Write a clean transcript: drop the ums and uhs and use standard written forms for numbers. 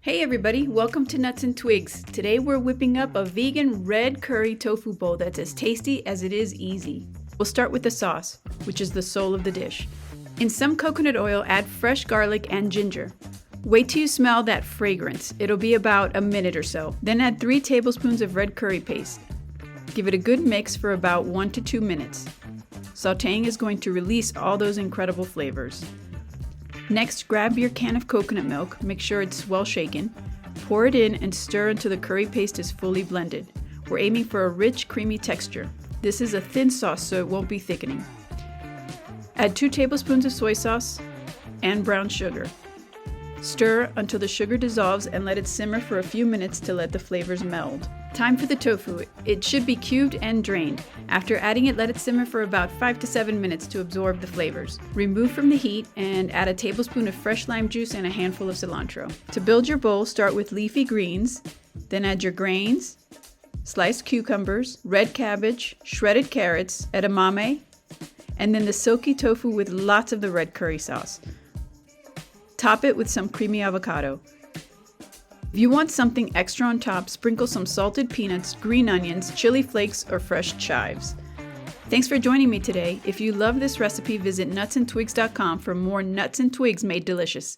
Hey everybody, welcome to Nuts and Twigs. Today we're whipping up a vegan red curry tofu bowl that's as tasty as it is easy. We'll start with the sauce, which is the soul of the dish. In some coconut oil, add fresh garlic and ginger. Wait till you smell that fragrance. It'll be about a minute or so. Then add 3 tablespoons of red curry paste. Give it a good mix for about 1 to 2 minutes. Sautéing is going to release all those incredible flavors. Next, grab your can of coconut milk, make sure it's well shaken, pour it in and stir until the curry paste is fully blended. We're aiming for a rich, creamy texture. This is a thin sauce, so it won't be thickening. Add 2 tablespoons of soy sauce and brown sugar. Stir until the sugar dissolves and let it simmer for a few minutes to let the flavors meld. Time for the tofu. It should be cubed and drained. After adding it, let it simmer for about 5 to 7 minutes to absorb the flavors. Remove from the heat and add a tablespoon of fresh lime juice and a handful of cilantro. To build your bowl, start with leafy greens, then add your grains, sliced cucumbers, red cabbage, shredded carrots, edamame, and then the silky tofu with lots of the red curry sauce. Top it with some creamy avocado. If you want something extra on top, sprinkle some salted peanuts, green onions, chili flakes, or fresh chives. Thanks for joining me today. If you love this recipe, visit nutsandtwigs.com for more nuts and twigs made delicious.